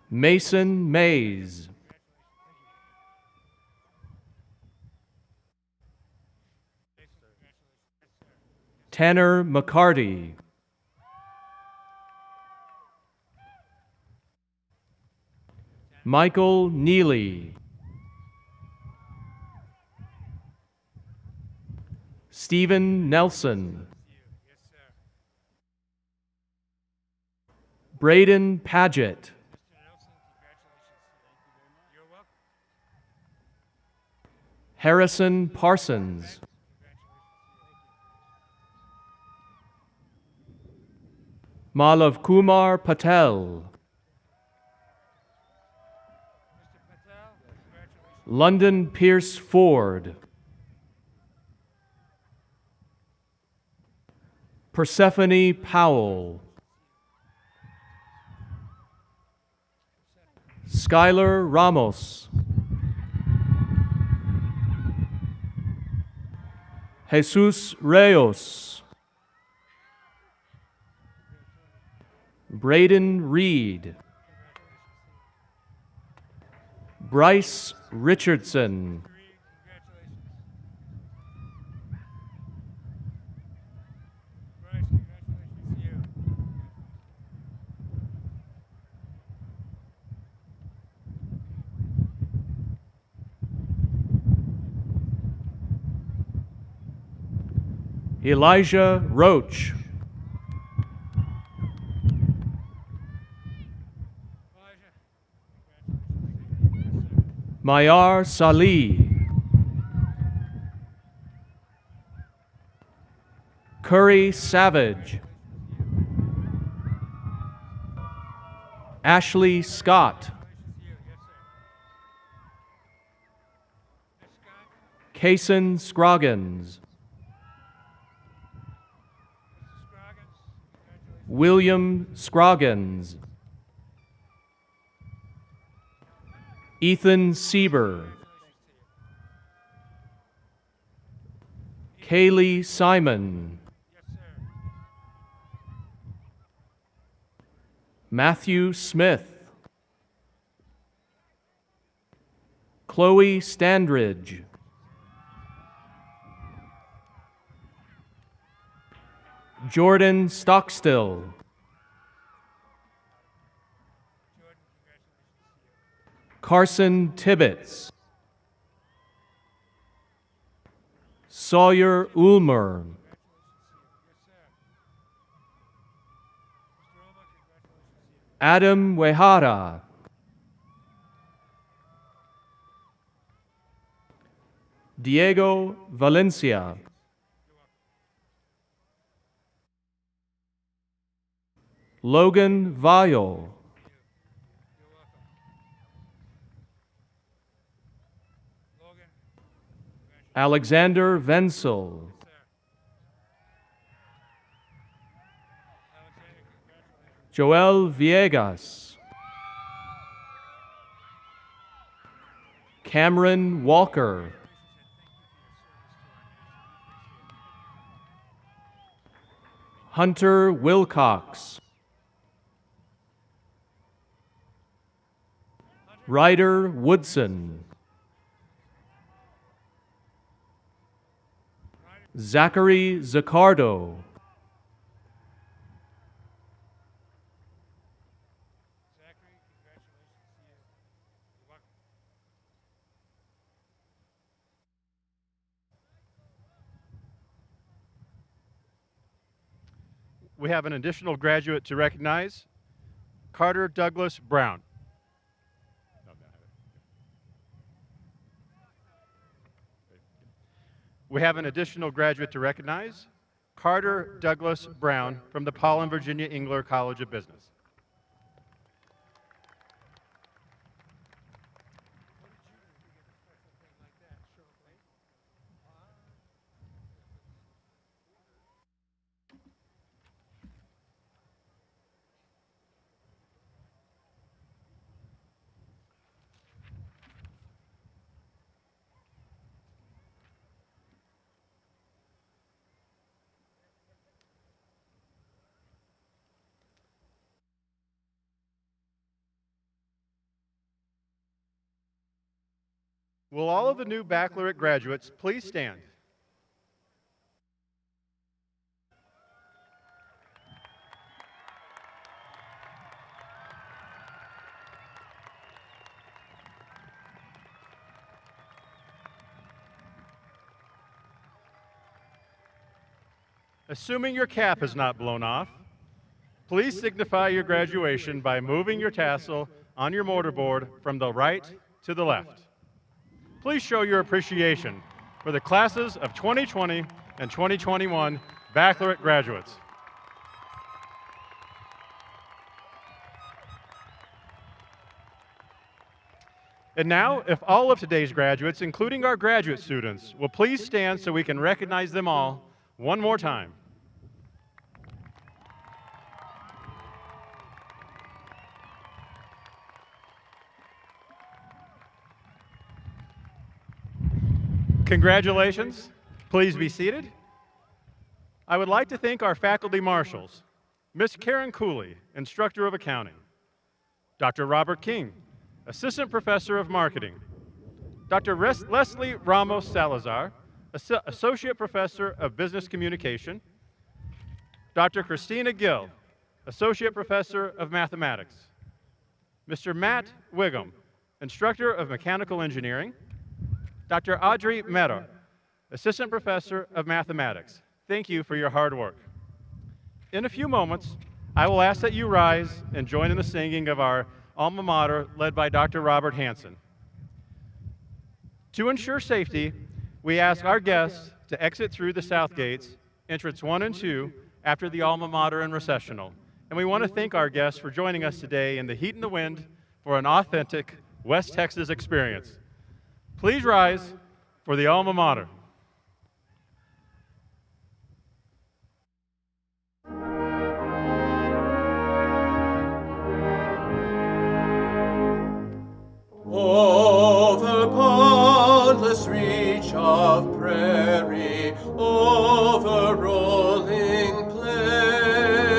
Mason Mays, Tanner McCarty, Michael Neely, Stephen Nelson, Braden Paget, Harrison Parsons, Malav Kumar Patel, London Pierce Ford, Persephone Powell, Skylar Ramos, Jesus Reyes, Braden Reed, Bryce Richardson, Elijah Roach, Mayar Salih, Curry Savage, Ashley Scott, Kason Scroggins, William Scroggins, Ethan Sieber, Kaylee Simon, Matthew Smith, Chloe Standridge, Jordan Stockstill, Carson Tibbetts, Sawyer Ulmer, Adam Wehara, Diego Valencia, Logan Vile, Alexander Venzel, Joel Villegas, Cameron Walker, Hunter Wilcox, Ryder Woodson, Zachary Zaccardo, We have an additional graduate to recognize, Carter Douglas Brown. We have an additional graduate to recognize, Carter Douglas Brown from the Paul and Virginia Engler College of Business. Will all of the new baccalaureate graduates please stand? Assuming your cap has not blown off, please signify your graduation by moving your tassel on your mortarboard from the right to the left. Please show your appreciation for the classes of 2020 and 2021 baccalaureate graduates. And now, if all of today's graduates, including our graduate students, will please stand so we can recognize them all one more time. Congratulations. Please be seated. I would like to thank our faculty marshals, Ms. Karen Cooley, Instructor of Accounting, Dr. Robert King, Assistant Professor of Marketing, Dr. Leslie Ramos Salazar, Associate Professor of Business Communication, Dr. Christina Gill, Associate Professor of Mathematics, Mr. Matt Wiggum, Instructor of Mechanical Engineering, Dr. Audrey Mehta, Assistant Professor of Mathematics. Thank you for your hard work. In a few moments, I will ask that you rise and join in the singing of our alma mater led by Dr. Robert Hanson. To ensure safety, we ask our guests to exit through the south gates, entrance 1 and 2, after the alma mater and recessional. And we want to thank our guests for joining us today in the heat and the wind for an authentic West Texas experience. Please rise for the alma mater. Over boundless reach of prairie, over rolling plains,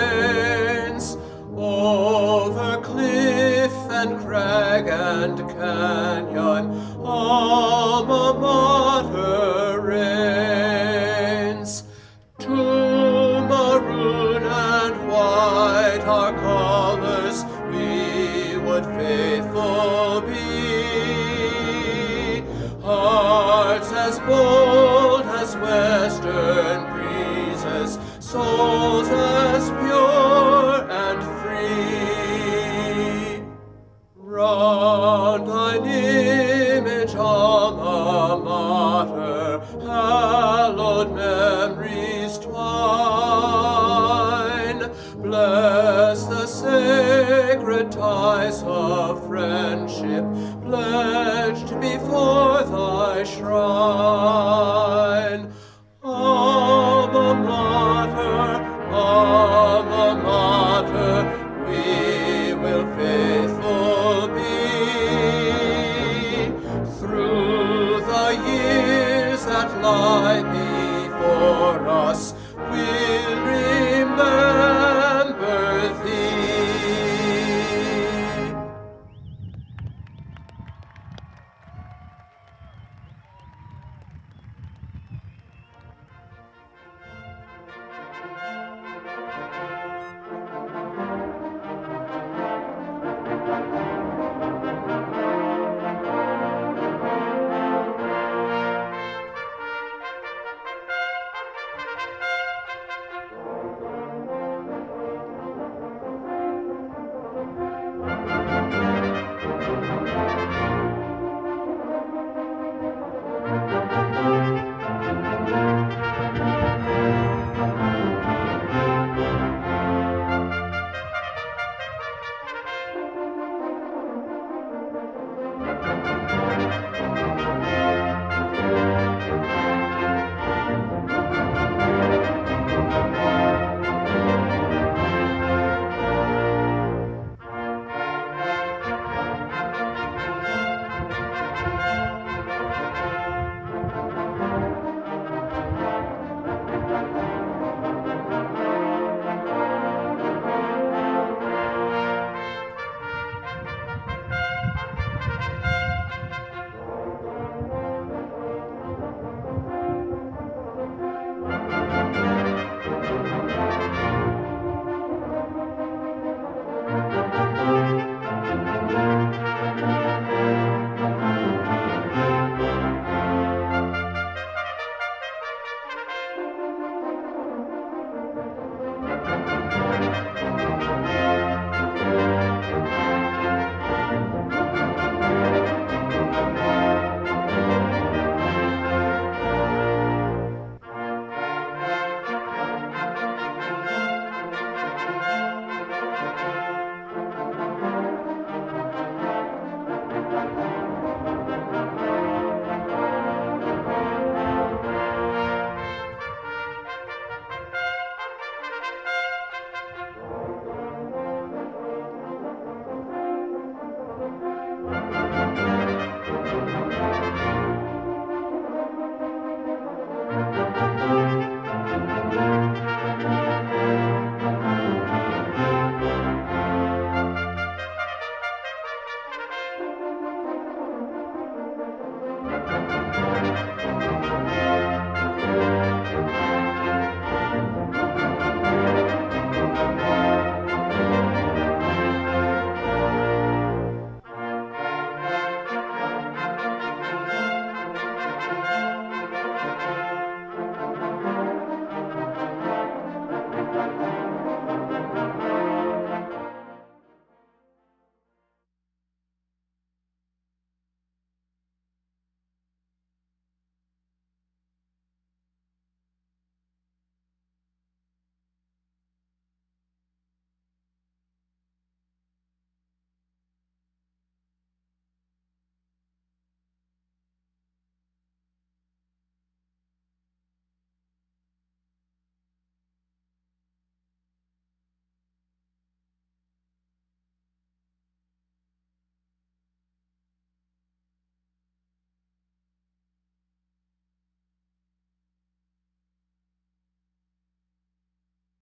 over cliff and crag and canyon, alma mater reigns. To maroon and white our colors we would faithful be. Hearts as bold as western breezes, souls as pure and free. Round thine image, alma mater, hallowed memories twine. Bless the sacred ties of friendship pledged before